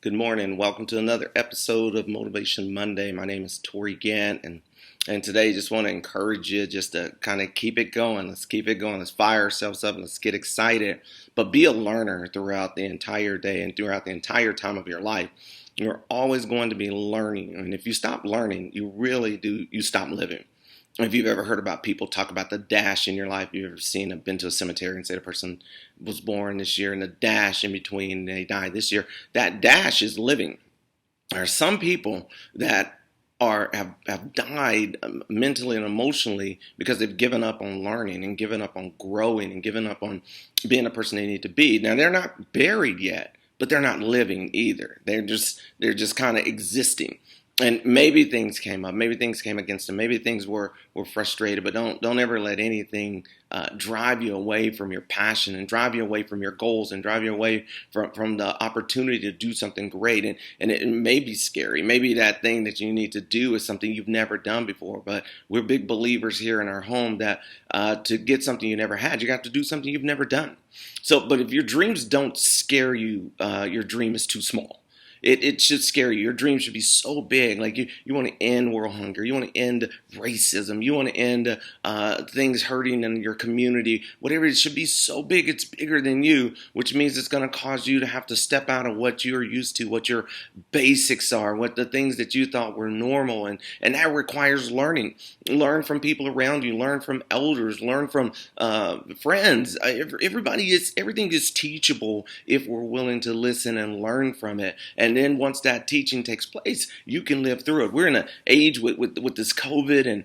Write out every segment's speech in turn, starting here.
Good morning. Welcome to another episode of Motivation Monday. My name is Tori Gant, and today just want to encourage you just to kind of keep it going. Let's keep it going. Let's fire ourselves up. Let's get excited. But be a learner throughout the entire day and throughout the entire time of your life. You're always going to be learning. And if you stop learning, you stop living. If you've ever heard about people talk about the dash in your life, you've ever been to a cemetery and say the person was born this year and the dash in between, they died this year. That dash is living. There are some people that have died mentally and emotionally because they've given up on learning and given up on growing and given up on being the person they need to be. Now they're not buried yet, but they're not living either. They're just kind of existing. And maybe things came up, maybe things came against them, maybe things were frustrated, but don't ever let anything drive you away from your passion and drive you away from your goals and drive you away from the opportunity to do something great. And it may be scary. Maybe that thing that you need to do is something you've never done before, but we're big believers here in our home that to get something you never had, you got to do something you've never done. But if your dreams don't scare you, your dream is too small. It should scare you. Your dream should be so big. Like you want to end world hunger. You want to end racism. You want to end things hurting in your community. Whatever, it should be so big. It's bigger than you, which means it's going to cause you to have to step out of what you're used to, what your basics are, what the things that you thought were normal. And that requires learning. Learn from people around you. Learn from elders. Learn from friends. Everything is teachable if we're willing to listen and learn from it. And then once that teaching takes place, you can live through it. We're in an age with this COVID and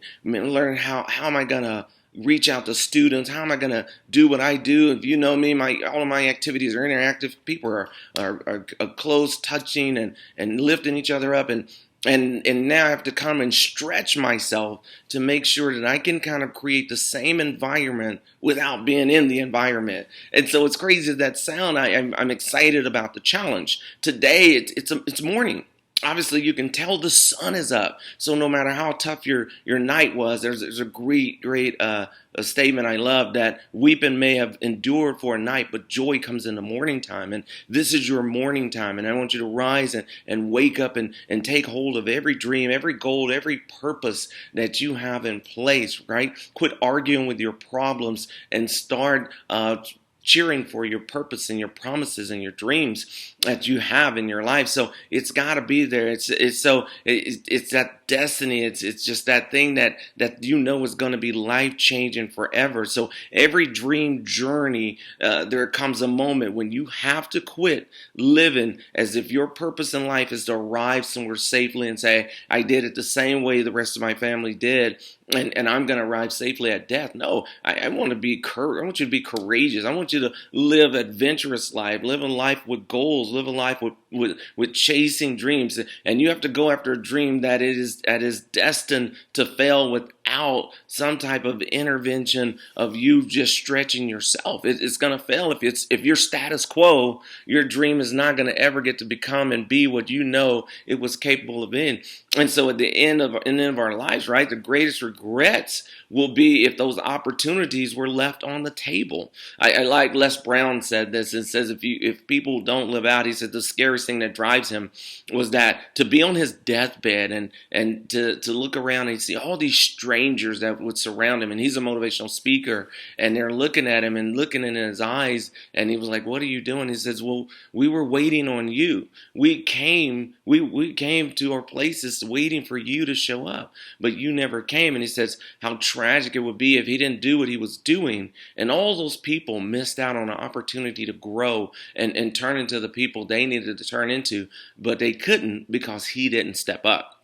learn how am I going to reach out to students? How am I going to do what I do? If you know me, all of my activities are interactive. People are close, touching and lifting each other up. And now I have to come and stretch myself to make sure that I can kind of create the same environment without being in the environment. And so it's crazy as that sound. I'm excited about the challenge. Today it's morning. Obviously, you can tell the sun is up. So no matter how tough your night was, there's a great a statement I love that weeping may have endured for a night, but joy comes in the morning time. And this is your morning time. And I want you to rise and wake up and take hold of every dream, every goal, every purpose that you have in place, right? Quit arguing with your problems and start cheering for your purpose and your promises and your dreams that you have in your life. So it's got to be there. It's that destiny. It's just that thing that you know is going to be life changing forever. So every dream journey, there comes a moment when you have to quit living as if your purpose in life is to arrive somewhere safely and say, I did it the same way the rest of my family did. And I'm going to arrive safely at death. No, I want to be I want you to be courageous. I want you to live adventurous life, live a life with goals, live a life with chasing dreams. And you have to go after a dream that is destined to fail without some type of intervention of you just stretching yourself. It's going to fail if you're status quo. Your dream is not going to ever get to become and be what you know it was capable of being. And so at the end of our lives, right, the greatest regrets will be if those opportunities were left on the table. I like Les Brown said this. It says if people don't live out, he said the scariest thing that drives him was that to be on his deathbed and to look around and see all these strangers that would surround him. And he's a motivational speaker, and they're looking at him and looking in his eyes. And he was like, "What are you doing?" He says, "Well, we were waiting on you. We came to our places waiting for you to show up, but you never came." And he says how tragic it would be if he didn't do what he was doing, and all those people missed out on an opportunity to grow and turn into the people they needed to turn into, but they couldn't because he didn't step up.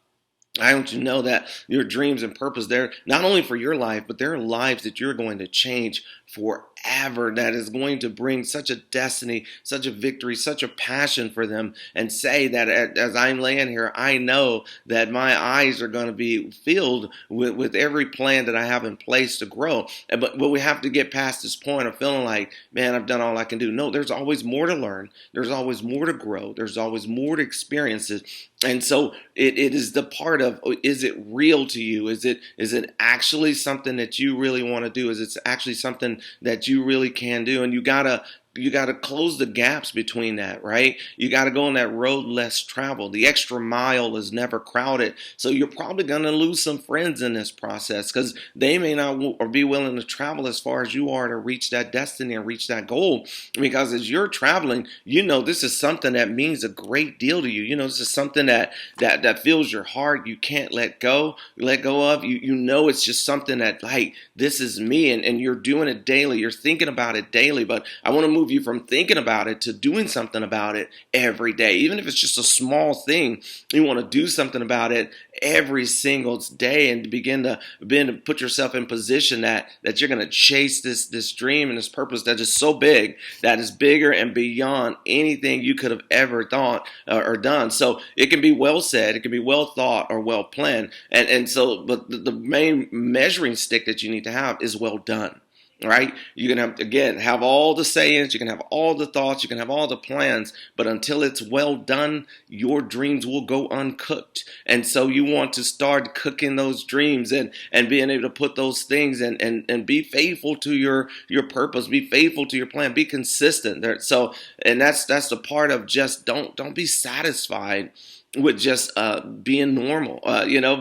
I want you to know that your dreams and purpose, they're not only for your life, but they're lives that you're going to change forever, that is going to bring such a destiny, such a victory, such a passion for them, and say that as I'm laying here, I know that my eyes are going to be filled with every plan that I have in place to grow. But we have to get past this point of feeling like, man, I've done all I can do. No, there's always more to learn. There's always more to grow. There's always more to experience it. And so it is the part of, is it real to you? Is it actually something that you really want to do? Is it actually something that you really can do? And you gotta to close the gaps between that, right? You got to go on that road less traveled. The extra mile is never crowded. So you're probably going to lose some friends in this process because they may not or be willing to travel as far as you are to reach that destiny and reach that goal. Because as you're traveling, this is something that means a great deal to you. This is something that fills your heart. You can't let go of. It's just something that, like, this is me, and you're doing it daily. You're thinking about it daily. But I want to move you from thinking about it to doing something about it every day. Even if it's just a small thing, you want to do something about it every single day and begin to put yourself in position that you're going to chase this dream and this purpose that is so big, that is bigger and beyond anything you could have ever thought or done. So it can be well said, it can be well thought or well planned. But the main measuring stick that you need to have is well done. Right? You can have all the sayings, you can have all the thoughts, you can have all the plans, but until it's well done, your dreams will go uncooked. And so you want to start cooking those dreams and being able to put those things and be faithful to your purpose, be faithful to your plan, be consistent. And that's the part of just don't be satisfied with just being normal,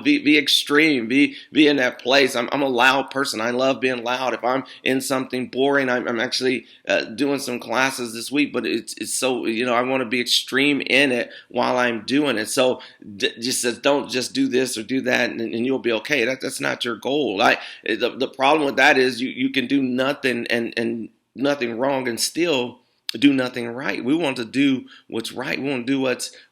be extreme, be in that place. I'm a loud person. I love being loud. If I'm in something boring, I'm actually doing some classes this week, but it's so, I want to be extreme in it while I'm doing it. So don't just do this or do that and you'll be okay. That's not your goal. The problem with that is you can do nothing and nothing wrong and still do nothing right. We want to do what's right. We want to do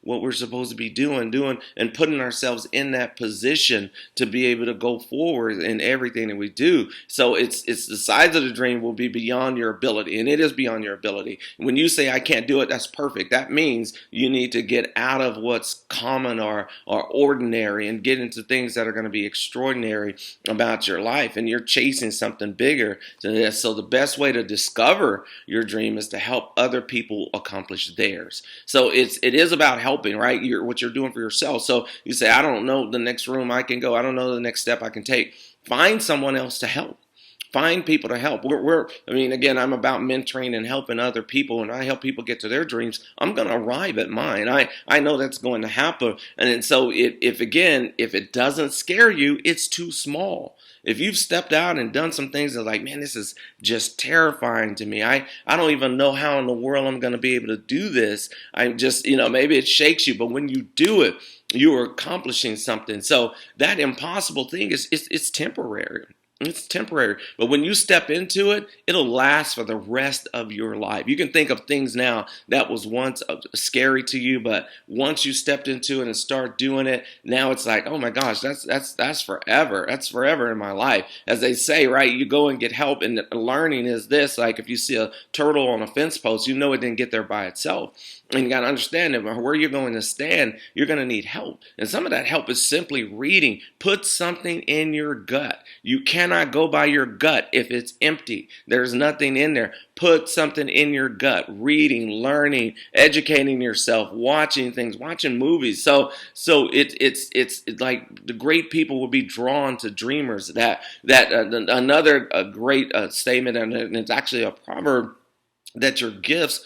what we're supposed to be doing and putting ourselves in that position to be able to go forward in everything that we do. So it's the size of the dream will be beyond your ability, and it is beyond your ability. When you say I can't do it, that's perfect. That means you need to get out of what's common or ordinary and get into things that are going to be extraordinary about your life, and you're chasing something bigger. So the best way to discover your dream is to help other people accomplish theirs. So it is about helping, right? What you're doing for yourself. So you say, I don't know the next room I can go. I don't know the next step I can take. Find someone else to help. Find people to help. Again, I'm about mentoring and helping other people, and I help people get to their dreams. I'm going to arrive at mine. I know that's going to happen. And so if it doesn't scare you, it's too small. If you've stepped out and done some things that are like, man, this is just terrifying to me. I don't even know how in the world I'm going to be able to do this. I'm just, maybe it shakes you, but when you do it, you are accomplishing something. So that impossible thing it's temporary. It's temporary. But when you step into it, it'll last for the rest of your life. You can think of things now that was once scary to you, but once you stepped into it and start doing it, now it's like, oh my gosh, that's forever. That's forever in my life. As they say, right, you go and get help, and learning is this, like if you see a turtle on a fence post, it didn't get there by itself. And you got to understand that where you're going to stand, you're going to need help. And some of that help is simply reading. Put something in your gut. You cannot go by your gut if it's empty. There's nothing in there. Put something in your gut. Reading, learning, educating yourself, watching things, watching movies. So it's like the great people will be drawn to dreamers. Another great statement, and it's actually a proverb, that your gifts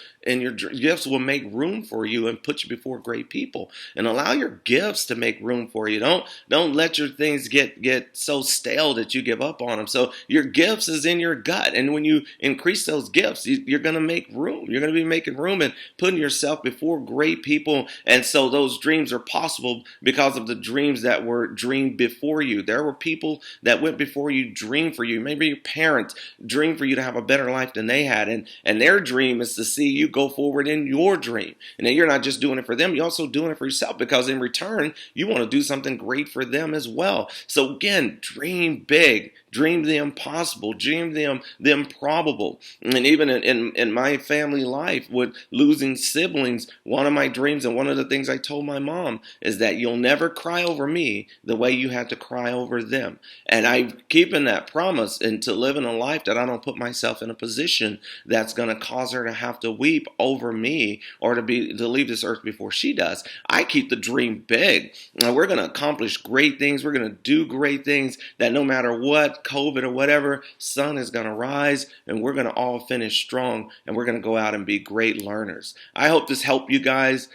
will make room for you and put you before great people, and allow your gifts to make room for you. Don't let your things get so stale that you give up on them. So your gifts is in your gut, and when you increase those gifts, you're going to make room. You're going to be making room and putting yourself before great people. And so those dreams are possible because of the dreams that were dreamed before you. There were people that went before you, dreamed for you. Maybe your parents dreamed for you to have a better life than they had, and their dream is to see you go forward in your dream. And then you're not just doing it for them, you're also doing it for yourself, because in return, you want to do something great for them as well. So again, dream big, dream the impossible, dream the improbable. And even in my family life with losing siblings, one of my dreams and one of the things I told my mom is that you'll never cry over me the way you had to cry over them. And I'm keeping that promise, and to live in a life that I don't put myself in a position that's going to cause her to have to weep over me or to leave this earth before she does. I keep the dream big. We're going to accomplish great things. We're going to do great things that no matter what what, COVID or whatever, sun is going to rise and we're going to all finish strong and we're going to go out and be great learners. I hope this helped you guys.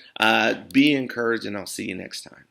Be encouraged, and I'll see you next time.